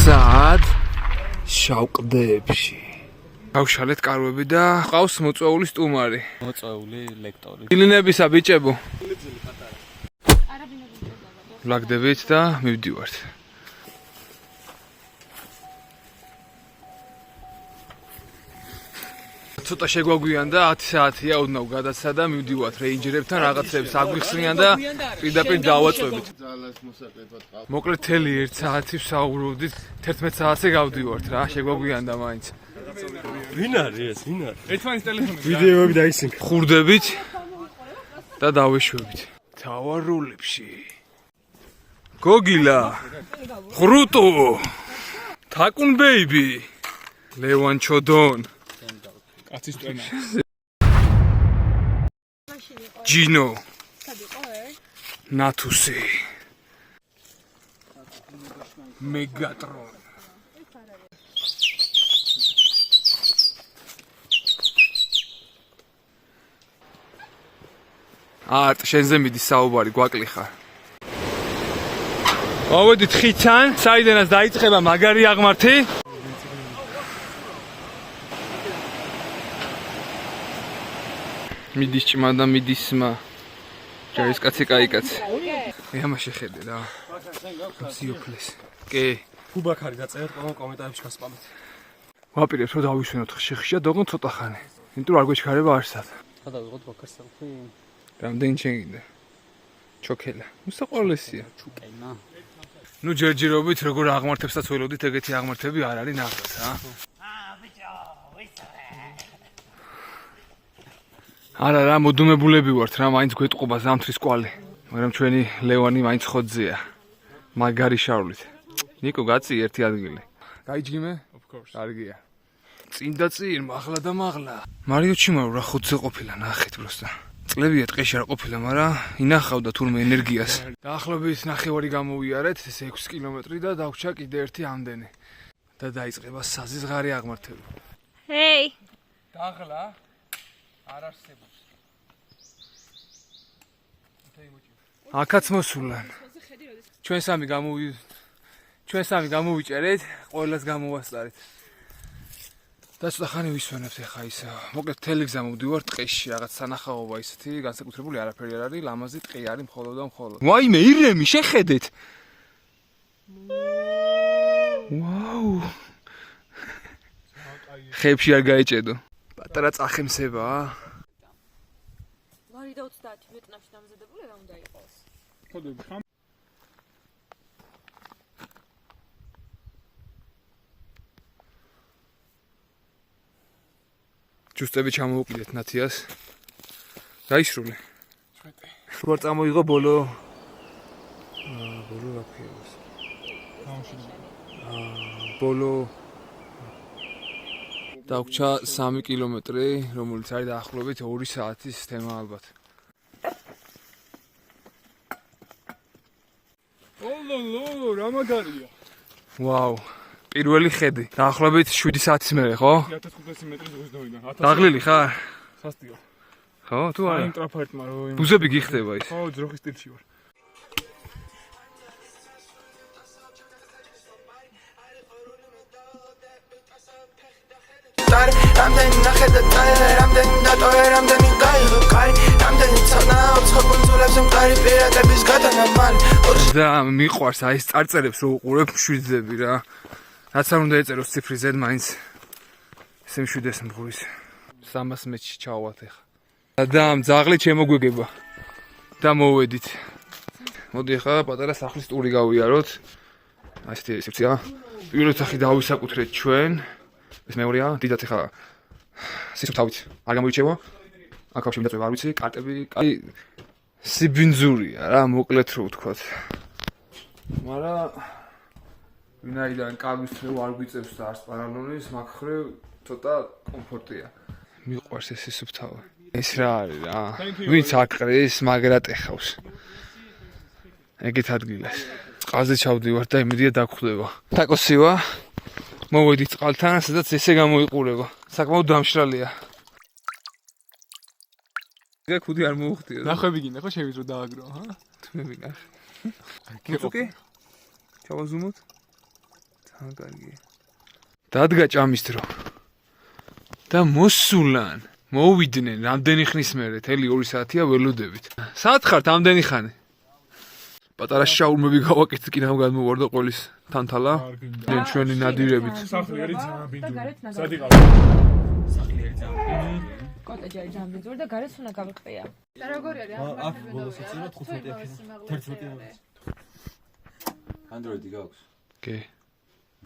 სად შავყდებში. გავშალეთ კარვები და ყავს მოწვეული სტუმარი. მოწვეული ლექტორი. დილინებისა ბიჭებო. ვლაგდებით და მივდივართ. ცოტა შეგვაგვიან და 10 საათია ოდნავ გადაცა და მივდივართ რეინჯერებთან რაღაცებს აგვიხსნიან და პირდაპირ დავაწვევით. მოკლედ თელი 1 საათი ვსაუბრობდით, 11 საათზე გავდივართ რა, შეგვაგვიან და მაინც. ვინ არის ეს? ვინ არის? ერთმანეთის ტელეფონი. ვიდეოები დაისინქ. ხურდებით და დავეშვებით. თავარ როლებში. გოგილა. ხრუტო. თაკუნ ბეიბი. ლევან ჩოდონ. კაცის ტვენა. ჯინო. ნათუსი. მეგატრონ. არტ შენზე მიდის საუბარი გვაკლიხარ. ავედით ხითან, საიდანაც დაიწყება მაგარი აღმართი. მიდის ჭმა და მიდის სმა. ჯარისკაცი კაიკაცი. ეამა შეხედე რა. სიოფლეს. კი. ფუბაქარი დაწერეთ ყველა კომენტარებში გასპამეთ. ვაპირებ რომ დავისვენოთ ხშირად ოღონ ცოტა ხანი. იმიტომ არ გვეჩქარება არსად. ხადა ვიღოთ ბაქარს საუბრი. რამდენი ჩემ გინდა? ჩოქელა. უსაყვალესია. ჩუკენა. ნუ ჯერჯერობით როგორ აღმართებსაც ველოდით, ეგეთი აღმართები არ არის ნახოს, ა? ბიჭო, ვისწრე. არა რა, მოდუმებულები ვართ რა, მაინც გვეტყობა ზამთრის კვალი. მაგრამ ჩვენი ლევანი მაინც ხოძეა. მაგარი შავლით. ნიკო, გაწი ერთი ადგილი. გაიჯგიმე? Of course. კარგია. წინ და წინ, მაღლა და მაღლა. მარიო ჩიმარო რა ხოძე ყოფილა, ნახეთ პროსტა. წლებია ტყეში არ ყოფილა, მაგრამ ინახავდა თურმე ენერგიას. დაახლოებით 9 გამოვიარეთ, ეს 6 კილომეტრი და დაგვჭა კიდე ერთი ამდენი. და დაიწყება საზღარი აღმართები. ჰეი. დაღლა არ არსებობს. აქაც მოსულან. ჩვენ სამი გამოვიჭერეთ, ყველას გამოვასწარეთ. და ცოტა ხანი ვისვენებთ ახლა ის. მოკლედ თელი გზა მოვდივართ ტყეში, რაღაც სანახაობა ისეთი, განსაკუთრებული არაფერი არ არის, ლამაზი ტყე არის მხოლოდ და მხოლოდ. ვაიმე, ირემი, შეხედეთ. ვაუ. ხებში არ გაეჭედო. პატარა წახემსებაა. ვარი და 30 ვიეტნამში დამზადებული რა უნდა იყოს? ხოდები ხამ. ჯუსტები ჩამოვუყიდეთ ნათიას. დაისრულე. შუა წამოიღო ბოლო. ბოლო რა ქვია? ბოლო დაგვჭა 3 კილომეტრი, რომელიც არის დაახლოებით 2 საათის თემა ალბათ. ოლოლო, რა მაგარია. ვაუ, პირველი ხედი. დაახლოებით 7 საათის მერე, ხო? 1500 მეტრის ზღვისდოვიდან. დაღლილი ხარ? სასტიო. ხო, თუ არა? ინტრაფერტმა რო იმ. ბუზები გიხდება ის. ხო, ძროხის სტილში ვარ. რამდენი ნახედა წაერე, რამდენი დატოვე, რამდენი გაიღო კარი, რამდენი ცოდნა უცხო კუნძულებს მყარი პირატების გადანა მალე. და მიყვარს აი ეს წარწერებს რო უყურებ მშვიდები რა. რაც არ უნდა ეწეროს ციფრი Z მაინც ესე მშვიდეს მღურის. 300 მეტრში ჩავალთ ახლა. და ძაღლი შემოგვეგება. და მოვედით. მოდი ახლა პატარა სახლის ტური გავიაროთ. აი ესეთი სივრცეა. პირველ ოთახი დავისაკუთრეთ ჩვენ. ეს მეორეა, დიდად ახლა სისუფთავით არ გამოიჩევა. აქავში მინდა წვევა არ ვიცი, კარტები, კაი სიბინძურია რა, მოკლედ რო ვთქვათ. მაგრამ ვინაიდან კარგის ხრივ არ გვიწევს და არც პარალონის, მაგ ხრივ ცოტა კომფორტია. მიყვარს ეს სისუფთავი. ეს რა არის რა? ვინც აკრის, მაგრად ეხავს. ეგეთ ადგილას. წყალზე ჩავდივარ და იმედია დაგხვდება. დაკოსივა. მოვედით წყალთან, სადაც ესე გამოიყურება. საკმაოდ დამშრალია. ეგ ხუდი არ მოუხდია. ნახვები გინდა ხო შევიდრო დააგრო, ჰა? მე ვინახე. მოწუკი? ჩავაზუმოთ. კარგი. დადგა ჭამის დრო. და მოსულან, მოვიდნენ რამდენი ხნის მერე, თელი 2 საათია ველოდებით. სად ხართ ამდენი ხანი? პატარა შაურმები გავაკეთეთ, კიდევ გადმოვარდა ყოლის თანთალა. ჩვენი ნადირებით. სახლი არის ძამბინძური. სად იყავ? კოტეჯი არის ჯამბინძური და გარეთ უნდა გავიყრია. და როგორი არის? აქ ბოლოს ეცემა 15 Android-ი გაქვს? კი.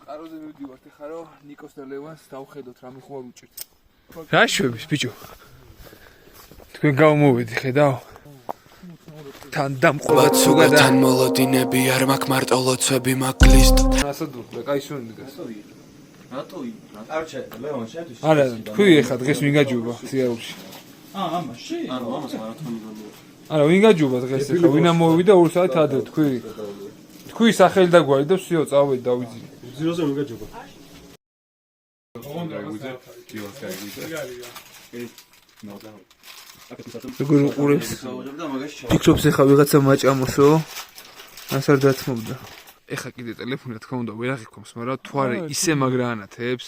ყაროზე მივდივართ ეხლა რომ ნიკოს და ლევანს დავხედოთ რა მიხوار უჭირთ. რა შვების ბიჭო? თქვენ გამომოვედი ხედავ? თან დამყვა ზოგადად თან მოლოდინები არ მაქვს მარტო ლოცვები მაგლისტ რასად ვუხლე? კაი შენ დგას. რატო? არჩე, ლევან შეთვის. არა, თქვი ეხლა დღეს ვინ გაჯობა სიარულში? ამაში? ანუ ამას მარათონი გამოვიდა. არა, ვინ გაჯობა დღეს ეხლა? ვინ ამოვიდა 2 საათი ადრე თქვი? თქვი სახელი და გვარი და всё, წავედი დავიძინე. ზიროზე ვინ გაჯობა? როგორ უყურებს? ფიქრობს ეხლა ვიღაცა მაჭამოსო? ას არ დათმობდა. ეხლა კიდე ტელეფონი რა თქმა უნდა ვერ აღიქომს, მაგრამ თვარე ისე მაგრანათებს.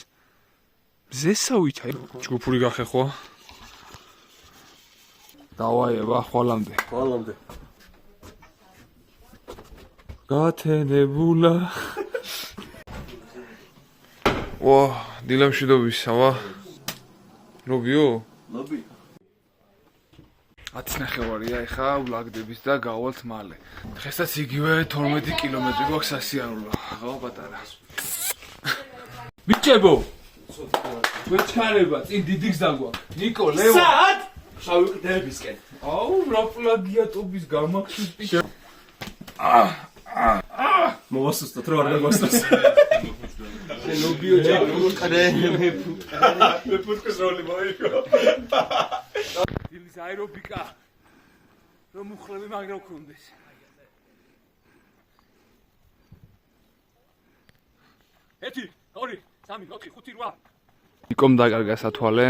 ზესავით აი ჯგუფური გახეხვა. დავაება ხვალამდე. ხვალამდე. გათენებულა. ვა, დილამშვიდობისა, ვა. რობიო? ლობი. 10:09-ია ეხა ვლაგდებით და გავალთ მალე. დღესაც იგივე 12 კილომეტრი გვაქვს სასიარულო. აღავა პატარა. ბიჭებო! გვეჩქარება, წინ დიდიქს დაგვაქვს. ნიკო, ლევან. სად? შავი ყდებისკენ. აუ, რა პლაგიატობის გამახსოვს ბიჭო. მოვასუსტოთ რა არ გაგვასწროს. ლობიო ჯაკრე. მე პუტკეს როლი მოიგო. დილის აერობიკა. რომ უხლები მაგრა გქონდეს. ერთი, ორი, სამი, ოთხი, ხუთი, რვა. იკომ დაკარგა სათვალე.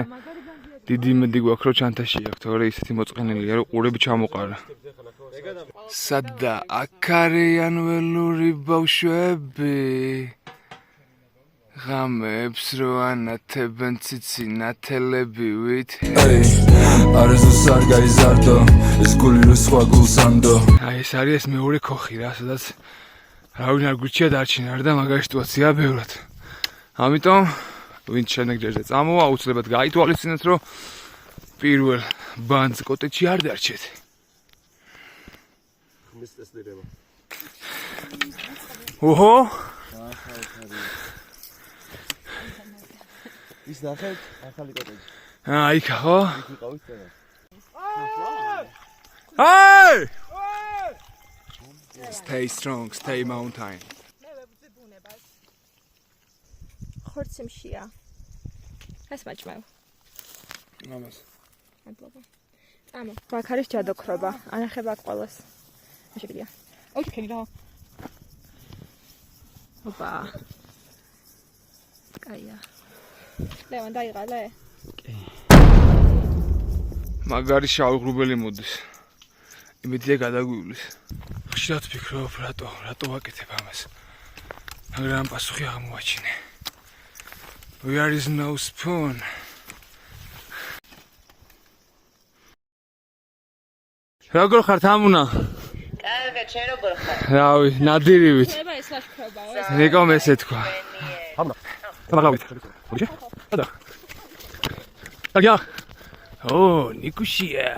დიდი იმედი გვაქვს რომ ჩანთაში აქვს, თორე ისეთი მოწყენილია რომ ყურები ჩამოყარა. სადა აქ არიან ველური ბავშვები. ღამებს რო ანათებენ ციცინათელებივით. არასდროს არ გაიზარდო ეს გული რო სხვა გულს ამდო. აი ეს არის ეს მეორე ქოხი რა, სადაც რავინ არ გვიჩია დარჩენა და მაგარი სიტუაციაა ბევრად. ამიტომ ვინც შემდეგ ჯერზე წამოვა, აუცილებლად გაითვალისწინეთ, რომ პირველ ბანძ კოტეჯში არ დარჩეთ. ხმის ტესტირება. ოჰო! ის ნახეთ, ახალი კოტეჯი. იქ ხო? იქ ვიყავით წენა. Hey! Stay strong, stay mountain. ხორციმშია. ეს მაჭმევ. ამას. მადლობა. წამო. აქ არის ჯადოქრობა. ანახება აქ ყველას. შეგვიძლია. ოი, ფენი რა. ოპა. კაია. ლევან დაიღალე? კი. მაგარი შავი ღრუბელი მოდის. იმედია გადაგვივლის. ხშირად ვფიქრობ, რატო ვაკეთებ ამას. მაგრამ პასუხი აღმოაჩინე. There is no spoon. როგორ ხართ ამუნა? კარგად, შენ როგორ ხარ? რავი, ნადირივით. ება ეს ლაშქრობაო. ნიკომ ესე თქვა. ამუნა. გამაგავით. მოდი. ადა. აგია. ო, ნიკუშია.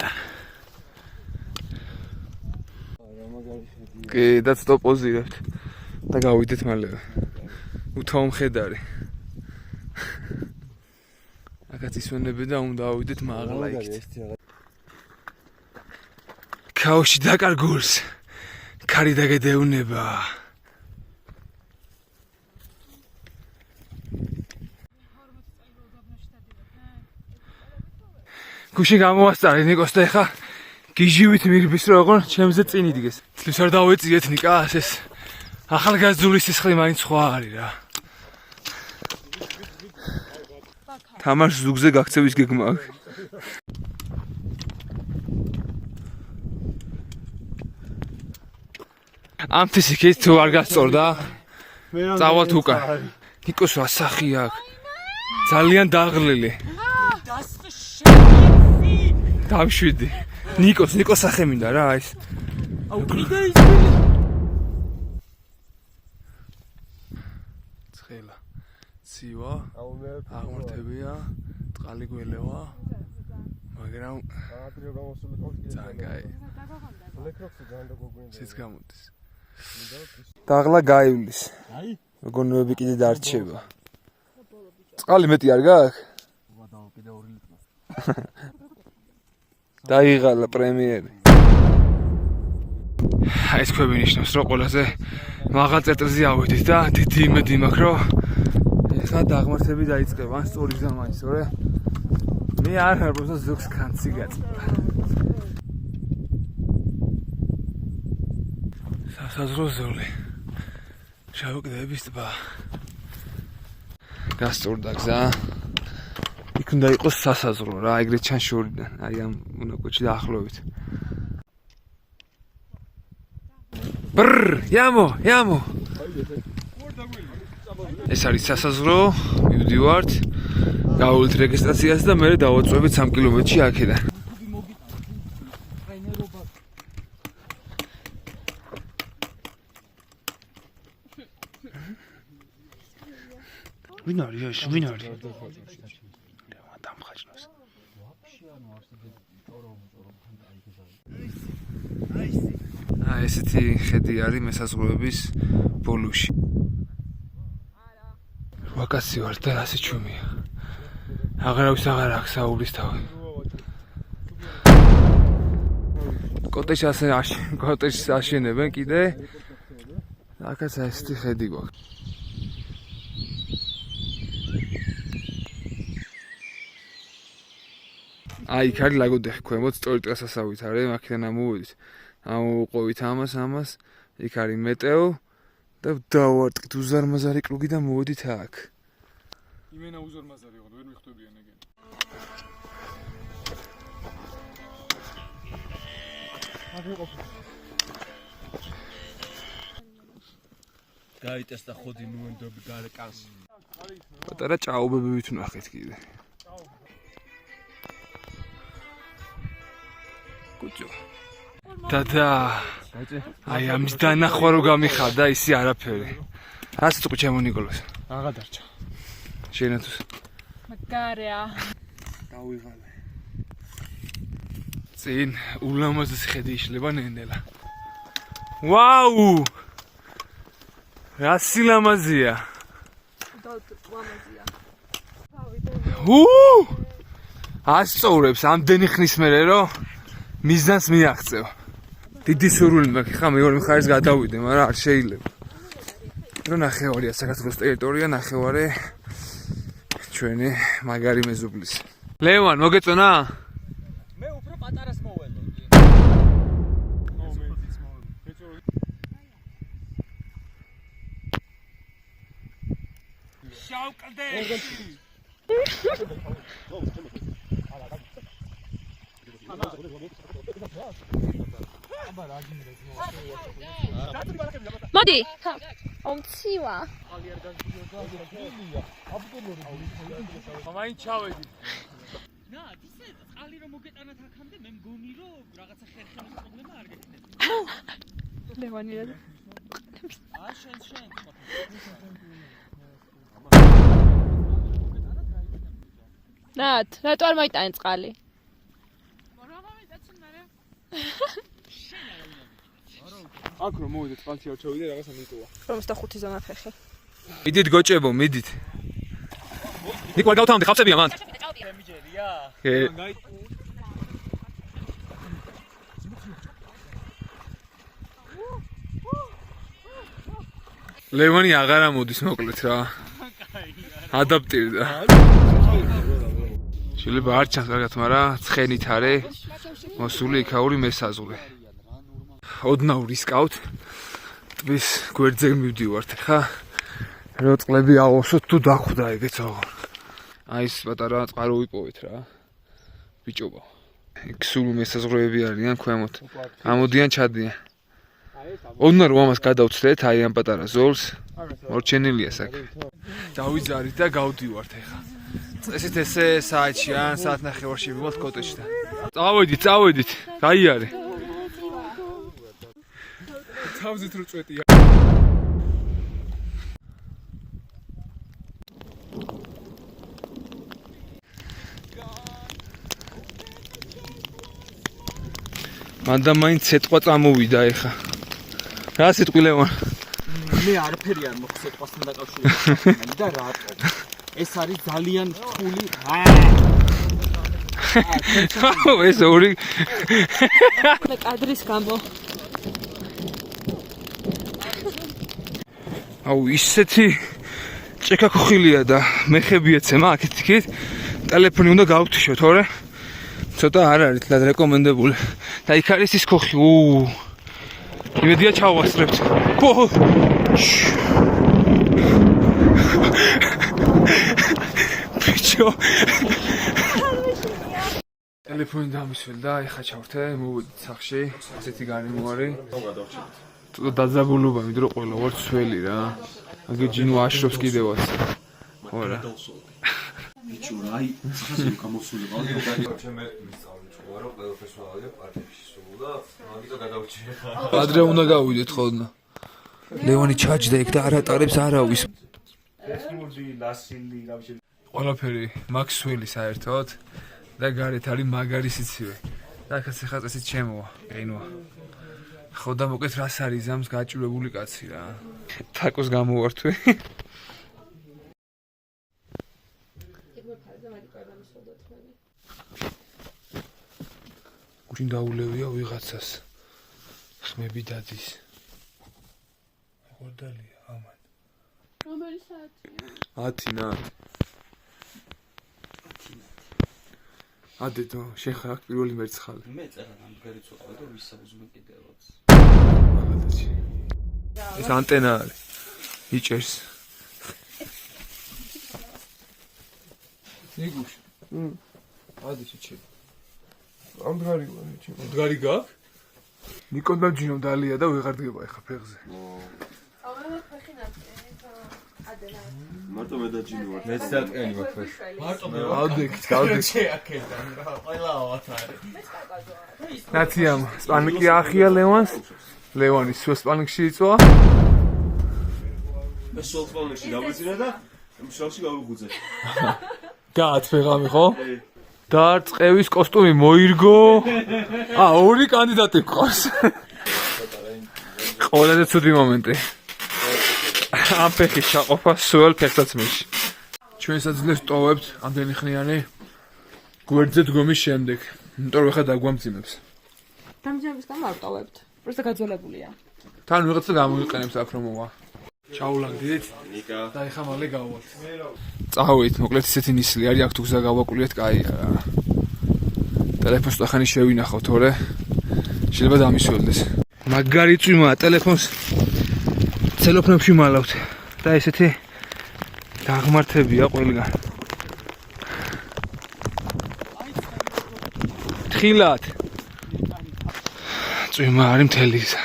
კი, და სტოპოზირებთ. და გავიდეთ მალევე. უთავ მხედარი. აკაც ისვენები და უნდა ავიდეთ მაღლა იქით. ქაოში დაკარგულს. ქარი დაგედეუნება. გუში გამოვასწარე ნიკოს და ეხა გიჟივით მირბის რომ აღარ ჩემზე წინ იდგეს. თლებს არ დავეწიეთ ნიკას ეს ახალგაზრდული სისხლი მაინც სხვა არის რა. თამაშ ზუგზე გაქცევის გეგმა აქვს. ამთის იქით თუ არ გასწორდა წავალთ უკან. ნიკოს ასახი აქ. ძალიან დაღლილი. დავშვიდი. ნიკოს სახე მინდა რა ეს. აუ კიდე ისმილი. ცხელა. ცივა. აღმართებია. წყალი გველევა. მაგრამ ძალიან სიც გამოდის. დაღლა გაივლის. აი, გონოები კიდე დარჩება. წყალი მეტი არ გაქვს? ვადაო კიდე 2 ლიტრი. დაიღალა პრემიერი. აი ეს ქვები ნიშნავს, რომ ყველაზე მაღალ წერტილზე ავედით და დიდი იმედი მაქვს, რომ ეხლა დაღმართები დაიწყება, ან სწორი გზა მაინც, თორე მე არ ვარ პროსტა ზოგს კანცი გაწდა. სასაზღვრო ზოლი. შავი კლდეების ტბა. გასწორდა გზა. იქ უნდა იყოს სასაზღვრო რა, ეგრეთ ჩან შორიდან, აი ამ მონაკვეთში დაახლოებით. ბრ, ямო. ეს არის სასაზღვრო, მივდივართ. გავუვლით რეგისტრაციას და მე დავაწვევით 3 კილომეტრში აქედან. ვინ არის? დამხაჭნოს. აი ესეთი ხედი არის მესაზღვროების ბოლოში. ვაკაცი ვარ და ასე ჩუმია. აღარავის აღარ აქვს საუბრის თავი. კოტეჯს აშენებენ კიდე. აქაც ესეთი ხედი გვაქვს. აი იქ არის ლაგოდეხი ქვემოთ სწორი ტრასასავით არის, აქედან ამოვიდით. ამოვუყოვით ამას, იქ არის მეტეო და დავარტყით უზარმაზარი კრუგი და მოვედით აქ. იმენა უზარმაზარი იყო, ვერ მიხვდებიან ეგენ. გაიტესტა ხოდი ნუენდები გარე კანს. პატარა ჭაობები ვითვნახეთ კიდე. კუჭო. და აი ამის დანახვა რო გამიხარდა ისი არაფერი. ასე თუ ჩემო ნიკოლას. აღარ დარჩა. შენათუს. მაგარია. დავიღალე. წინ ულამაზესი ხედი იშლება ნენელა. ვაუ! რა სილამაზია. ასწორებს ამდენი ხნის მერე რომ მიზანს მიაღწევ. დიდი სურვილი მაქვს ხა მეორე მხარეს გადავიდე, მაგრამ არ შეიძლება. რომ ნახევარია საქართველოს ტერიტორია, ნახევარი ჩვენი მაგარი მეზობლის. ლევან, მოგეწონა? მე უფრო პატარას მოველე. შავკლდე. მოდი. ომცივა. მაინც ჩავედი. না ისე წყალი რომ მოგეტანათ აქამდე მე მგონი რომ რაღაცა ხერხემის პრობლემა არ გექნება. ლევანი რა. შენ. ნათ, რატო არ მოიტანე წყალი? მაგრამ ამიტაცი მერე. აქ რომ მოვიდე წყალში არ ჩავიდე რაღაცა მიტოვა. 55 ზონა ფეხი. მიდით გოჭებო, მიდით. ნიკო არ გავთავდი ხავსებია მანდ. მემიჯერია. კი. ლევანი აღარ ამოდის მოკლედ რა. ადაპტირდა. შეიძლება არ ჩანს კარგად, მაგრამ ცხენით არის მოსული იქაური მესაზღვრე. ოდნავ რისკავთ. ტბის გვერდზე მივდივართ ხა. რო წყლები აღოსოთ თუ დახვდა ეგეც აღარ. აი ეს პატარა წყარო ვიპოვეთ რა. ბიჭობა. იქ სულ მესაზღვრეები არიან ქვემოთ. ამოდიან ჩადიან. ოდნავ რომ ამას გადავცდეთ, აი ამ პატარა ზოლს. მორჩენილია საქმე. დავიძარით და გავდივართ ახლა. წესით ესე საათში ან საათნახევარში ვიყავთ კოტეჯში. წავედით. გაიარე. თავზით რო წვეტია. მანდა მაინც სიტყვა წამოვიდა ახლა. რა სიტყვი ლევან? მე არაფერი არ მოხდა სიტყვასთან დაკავშირებით და რატო? ეს არის ძალიან რთული. ეს ორი კადრის გამო. აუ ისეთი ჭექაქოხილია და მეხები ეცემა აქეთ-იქით. ტელეფონი უნდა გავთიშო, თორე ცოტა არ არის თლად რეკომენდებული. და იქ არის ის ქოხი. იმედია ჩავასწრებთ. ბიჭო. ტელეფონი დამისველი და ეხა ჩავრთე, მოვიდით სახში. ასეთი გარემოარი. დაძაბულობა მიდრო ყველა ვარ ცველი რა. აგე ჯინო აშრობს კიდევაც. ხო რა. ბიჭო რა, სახაზე გამოსული ვარ. ჩემი მისწავლე თქვა რომ ყველაფერს ვალია პარტიაში სულ და მაგიტო გადავჭირე ხა. ადრე უნდა გავიდეთ ხოლმე. ლევანი ჩაჯდა იქ და არ ატარებს არავის. ესმურდი ლასილი რა ვიცი. ყველაფერი მაქსველი საერთოდ და გარეთ არის მაგარი სიცივე. და ახაც ახლა წესით ჩემოა, ყინვა. ხო და მოკეთ რას არის ზამს გაჭირებული კაცი რა. თაკოს გამოვართვი. გუშინ დაულევია ვიღაცას. ხმები დადის. ხორდალია ამან. რომელი საათია? 10 ნათ. ადეთო, შენ ხარ აქ პირველი მერცხალი. მე წერა ნამგარი ცოტა და ვისაბუზმე კიდევაც. მაგალითად. ეს ანტენა არის. იჭერს. ნიგუშ. ადი შეჩე. ამდგარი ვარ, ჩემ. მდგარი გაქვს? ნიკონ და ჯინო დალია და ვეღარ დგება ახლა ფეხზე. მარტო მე და ჯინო ვარ. მეც დატკენი მაქვს. მარტო მე გავდექით, გავდექით. შეაკეთან რა, ყველა ავათარი. ნაციამ, სპანიკი ახია ლევანს. ლევანი სულ სპანიკში იწვა. მე სულ სპანიკში დავიძინა და მშალში გავიგუძე. გაათფეღამი ხო? და წყევის კოსტუმი მოირგო. ორი კანდიდატი გყავს. ყველაზე ცუდი მომენტი. ამ ფეხის ჩაყოფა სულ ფეხსაცმელში. ჩვენ საძლეს ტოვებთ ამდენი ხნიანი გვერდზე დგომის შემდეგ. იმიტომ რომ ხა დაგვამძიმებს. დამჯერების გამო არ ტოვებთ. პროსტა გაძოლებულია. თან ვიღაცა გამოიყენებს აქ რომ მოვა. ჩაულაგდით. ნიკა. და ეხა მალე გავვალთ. წავით, მოკლედ ისეთი ნისლი არის, აქ თუ გზა გავაკვლიეთ, კაია რა. ტელეფონს ახანი შევინახავ, თორე შეიძლება დამისველდეს. მაგარი წვიმაა, ტელეფონს ცელოფნებში მალავთ და ესეთი დაღმართებია ყველგან. თხილად. წვიმა არის მთელი გზა.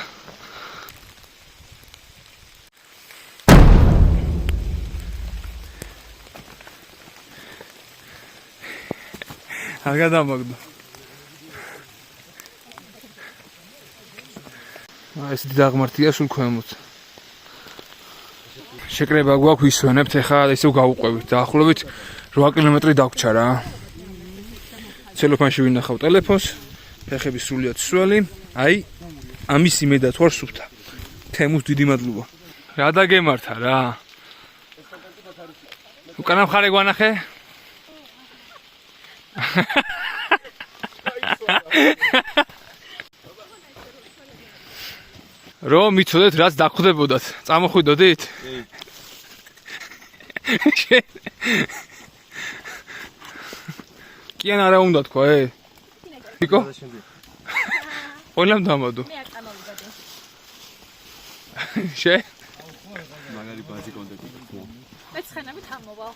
არ გადამაგდო. ესეთი დაღმართია სულ ქვემოთ. შეკრება გვაქვს ვისვენებთ, ეხლა ისევ გავუყვებით. დაახლოებით 8 კილომეტრი დაგვრჩა რა. ცელოფანში ვინახავ ტელეფონს, ფეხები სრულიად სველი. აი, ამის იმედად ვარ სუფთა. თემუს დიდი მადლობა. რა დაგემართა რა. უკანა მხარე გვანახე? რომ მიცოდეთ რაც დაგხვდებოდათ. წამოხვიდოდით? კიან არა უნდა თქვა, ნიკო? ყველამ დამადო. მე არ წამოვიდოდი. შე? მაგარი ბაზი კონტენტი. მე ცხენებით ამოვალ.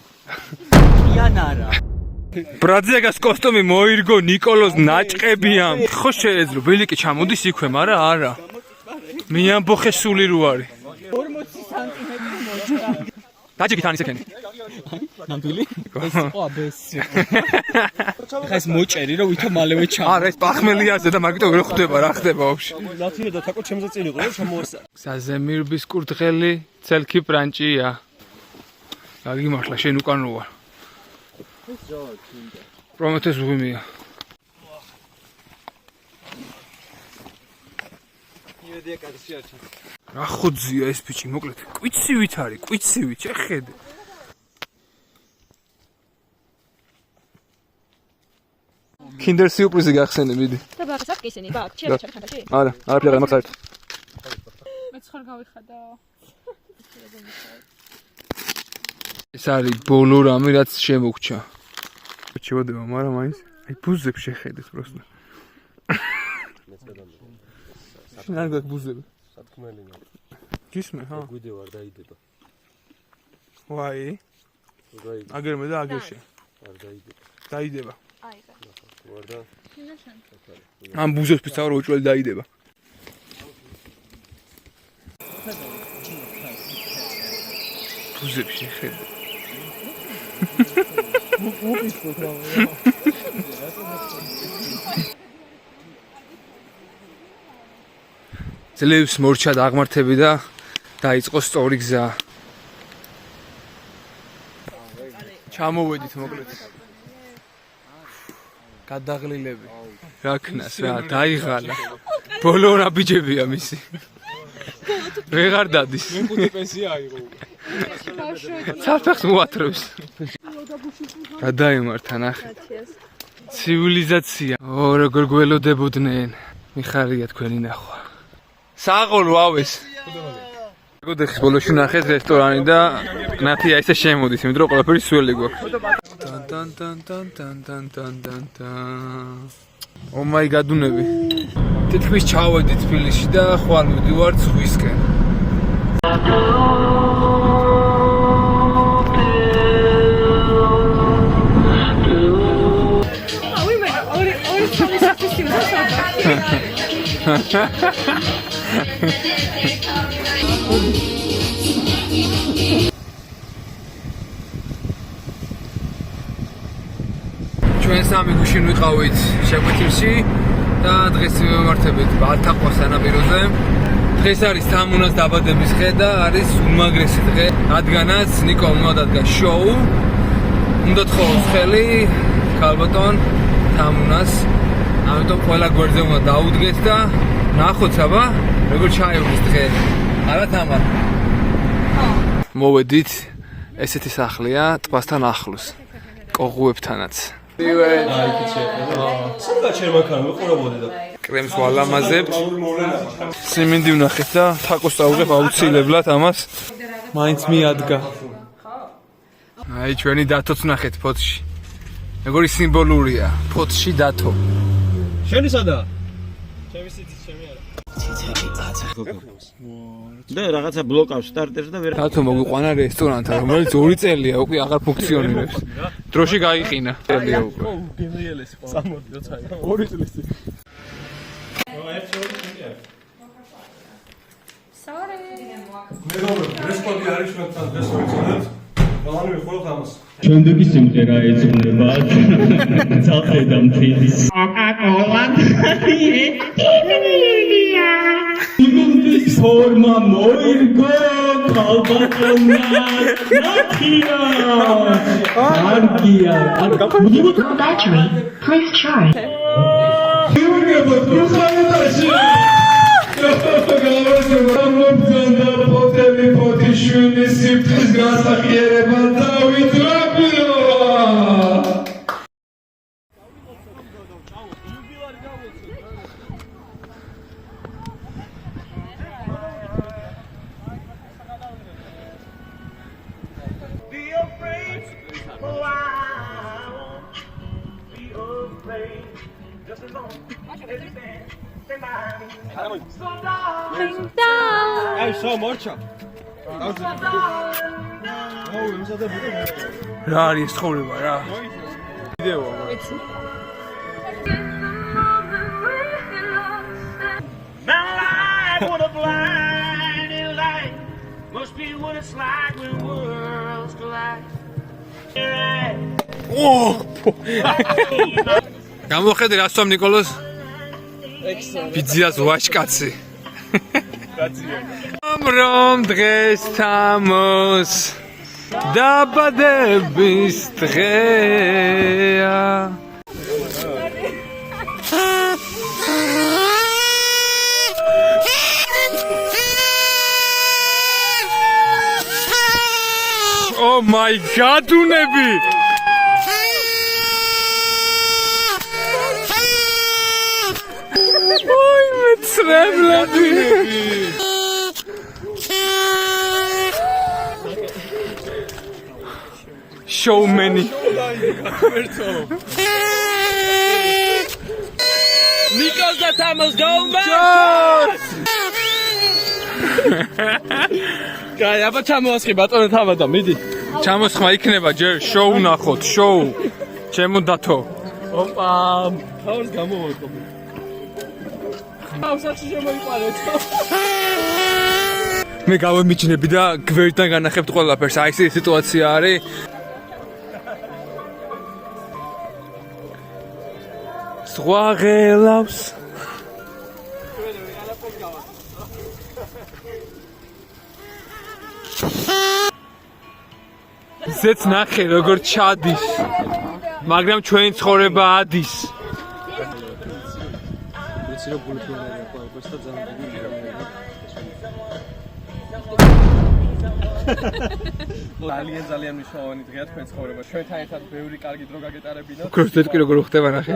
კიან არა. ბრაძეგას კოსტუმი მოირგო ნიკოლოს ნაჭყებიან. ხო შეეძლო, ბილიკი ჩამოდის იქვე, მაგრამ არა. მე ამბოხე სული რო არის 40 სანტიმეტრი მოჭრა. დაჭიქით ან ისე ქენი ნამდვილი? ეს იყო აბესი. ხა ეს მოჭერი რომ ვითომ მალევე ჩა. არა ეს პახმელიაზე და მაგიტომ ვერ ხვდება რა ხდება ვაფშე ნათია და თაკო ჩემზე წინ იყო რომ ჩამოასწა. საზემირბის კურდღელი ცელქი პრანჭია გაგიმართლა შენ უკან რო ვარ პრომეთეს უიმია იმედია კაცი შეარჩა. რა ხოძია ეს ბიჭი მოკლედ კვიცივით არის კვიცივით შეხედე Kinder სიურპრიზი გახსენე მიდი და ბაღს აქვს ისინი ბაღ ჩემ ხანდაში არა არაფერი მაგ საერთოდ მე ხარ გავიხადა ეს არის ბოლო რამე რაც შემოგჩა ჩევდება მაგრამ მაინც აი ბუზებს შეხედეთ პროსტა შენ არ გაქვს ბუზები სათქმელია. გისმე ჰა გვიდე ვარ დაიდება. ვაი აგერმე და აგერშე არ დაიდება. დაიდება აი რა ვარ და ამ ბუზებს ვისაურო უჭველი დაიდება ბუზებს შეხედე ძლევს მორჩა დაღმართები და დაიწყო სწორი გზა ჩამოვედით მოკლედ გადაღლილები რა ქნას რა დაიღალა ბოლო რა ბიჭებია მისი ვეღარ დადის მე ხუთი პენსია აიღო საფეხს მოათრევს გადაიმართა ნახე ცივილიზაცია ო როგორ გველოდებოდნენ მიხარია თქვენი ნახვა საყოლო ავეს გოდეხის ბოლოში ნახეთ რესტორანი და ნათია ისე შემოდის იმიტომ რომ ყველაფერი სველი გვაქვს თან ომაი გადუნები თითქმის ჩავედით თბილისში და ხვალ მივდივარ ზღვისკენ ჩვენ სამი გუშინ ვიყავით შეკვეთილში და დღეს ვიმართებით ბალთაყვა სანაპიროზე. დღეს არის თამუნას დაბადების დღე და არის უმაგრესი დღე, რადგანაც ნიკომ უნდა დადგა შოუ. უნდა თხოვოს ხელი ქალბატონ თამუნას. ამიტომ ყველა გვერდზე უნდა დაუდგეთ და ნახოთ აბა როგორ ჩაივლის დღე. არა თამარ. მოვედით ესეთი სახლია ტბასთან ახლოს. კოღუებთანაც. სანდა ჩემაქან ვიყურებოდი და კრემს ვალამაზებთ. სიმინდი ვნახეთ და თაკოს წავიღებ აუცილებლად ამას. მაინც მიადგა. აი ჩვენი დათოც ვნახეთ ფოტოში. როგორი სიმბოლურია ფოტოში დათო. შენი სადაა? ჩემი სიცი ჩემი არა. და რაღაცა ბლოკავს სტარტერს და ვერ დათო მოგვიყვანა რესტორანთან რომელიც 2 წელია უკვე აღარ ფუნქციონირებს. დროში გაიყინა. წელია უკვე. გენიალესი ხო? სამოდი როცა 2 წლის წინ. მეგობრებო, არის ჩვენთან დღეს ვეცადეთ. ბალანი ვიხუროთ ამას. ჩვენდегі სიმღერა ეძღვნება ცალკე და მთილის კოკა-კოლა იმის ფორმა მოირგო ქალბატონმა ნათია არგია Battery, please charge. იურგებო თუხანეთაში გამოგზავნა პოტელი პოტიშვილი სიფრის გასახიერება დავითრაფიო აი შო მორჩა რა არის ცხოვრება რა ვიდეოა My life would have it's like when worlds collide. გამოხედე რა სწამ ნიკოლოს? ბიძიას ვაშკაცი. რომ დღეს თამოს დაბადების დღეა. Oh my god, უნები! Ой, მეცრებლები! Showmeni. Nikos და თამოს გაუმბა! კაი, აბა ჩამოასხი ბატონო თამადა, მიდი. ჩამოსხმა იქნება ჯერ შოუ ნახოთ, შოუ. ჩემო დათო. ოპა, თავს გამოვაკო. თავსაც შემოიყარეთ. მე გავემიჩნები და გვერდიდან განახებთ ყველაფერს. აი ეს სიტუაცია არის. სხვა ღელავს. ზეც ნახე როგორ ჩადის. მაგრამ ჩვენი ცხოვრება ადის. ვიცი რომ გულფრინია ყველაფერს და ძალიან დიდი რამეა. ძალიან მნიშვნელოვანი დღეა თქვენ ცხოვრებაში. ჩვენთან ერთად ბევრი კარგი დრო გაგეტარებინა. კროსტეტკი როგორ ხდება ნახე.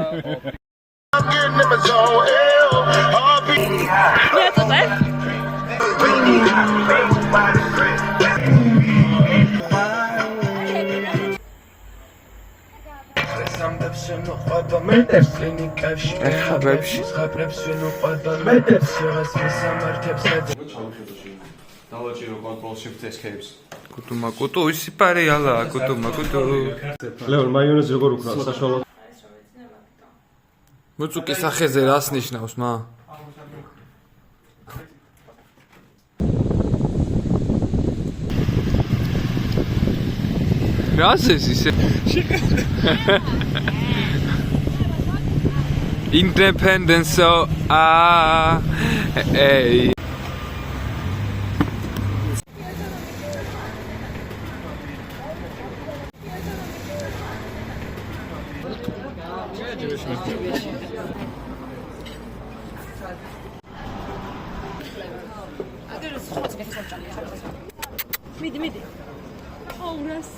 დავაჭირო control shift escapes. კუტუმა კუტუ ისი პარეალა კუტუმა კუტუ. ლეონ მაიონეზი როგორ უკრავს საშუალო? მუწუკი სახეზე რას ნიშნავს მა? რას ეს ისე? Independence so hey. მიდი. აურას.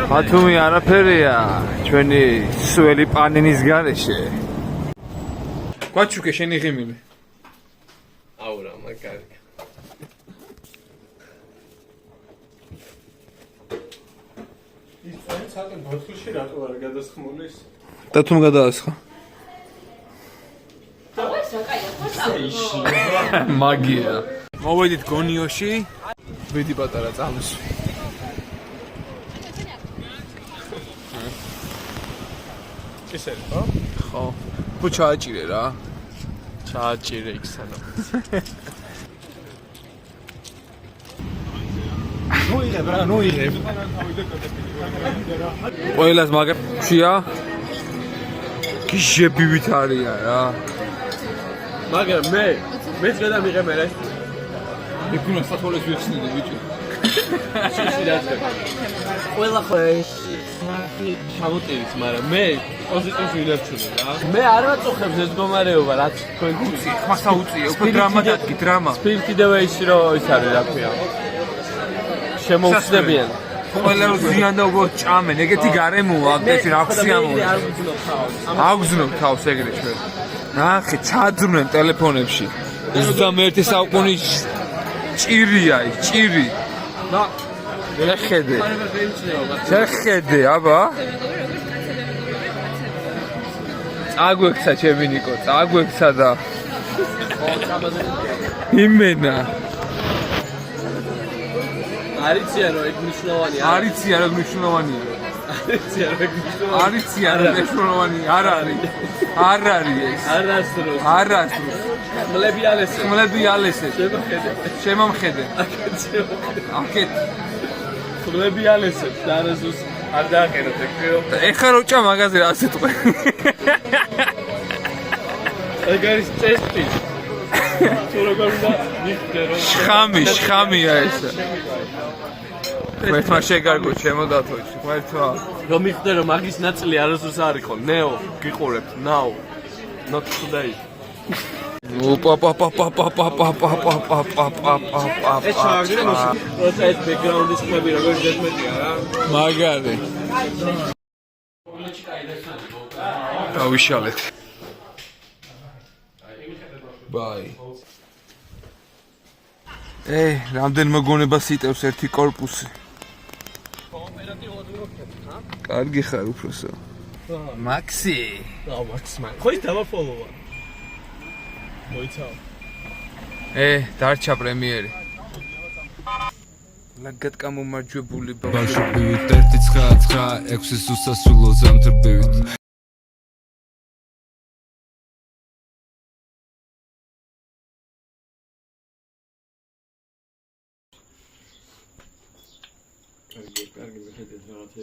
ბათუმი არაფერია ჩვენი სველი პანინის გარეშე. გვაჩუკე შენი ღიმილი. აურა, მაგარი. ის ცოტა ბოთლში რატო არ გადასხმულის? და თუმ გადაასხა. მაგია. მოვედით გონიოში. ვიდი პატარა წამოსვი. ისე ხო? ხო. თუ ჩააჭირე რა. ჩააჭირე იქსანა. ნოიღებ. ყველას მაგაშია. გიჟებივით არიან რა. მაგრამ მეც გადამიღებ ეს. იქუნა საფოლეს ვიხსნიდი ბიჭო. ყველა ხო ჩამოტირის, მაგრამ მე პოზიტივს ვილერჩუნე რა. მე არ ვაწუხებს ეს მდგომარეობა, რაც თქვენ გიცი. ხმასა უწია, უფრო დრამა დადგი, დრამა. სპირტიდევეიში რო ის არის რა ქვია. შემოუხსნებიან. ყველა რო ზიან და უბრალოდ ჭამენ, ეგეთი გარემოა, ეგეთი რაქსიამოა. აგზნობ თავს ეგრე ჩვენ. ნახე, ჩაძმნენ ტელეფონებში. 21 საუკუნის ჭირია, ჭირი. და შეხედე. აბა. წაგვექცა ჩემი ნიკო, წაგვექცა და იმენა. არიციან რომ ეგ მნიშვნელოვანია. არიციან რომ მნიშვნელოვანია. არიციან რომ ეგ მნიშვნელოვანია. არიციან რომ მნიშვნელოვანია. არ არის. არ არის ეს. არასდროს. არასდროს. ხმლები ალესე. ხმლები ალესე. შემოხედე. შემომხედე. აკეთ. ხმლები ალესე. და არასდროს არ დააყენოთ ეგ. ეხლა როჭა მაღაზია ასე თქვენ. ეგ არის ტესტი. თუ როგორ უნდა მიხდე რომ შხამია ეს. მეთმა შეგარგო ჩემო დათოჩი. მეთმა რომ მიხდე რომ მაგის ნაწილი არასდროს არ იყო. ნეო, გიყურებთ. Now. Not today. ეს ჩავაგდე როცა ეს ბექგრაუნდის ხმები როგორ ზედმეტია რა. მაგარი. დავიშალეთ. ბაი. რამდენ მოგონებას იტევს ერთი კორპუსი. კარგი ხარ უფროსო. მაქსი. მაქსმა. ხო ის დავაფოლოვა. მოიცავ. დარჩა პრემიერი. ლაგად გამომარჯვებული ბავშვივით 1-9-9 უსასრულო ზამთრბივით კარგი მიხედეთ რაღაცა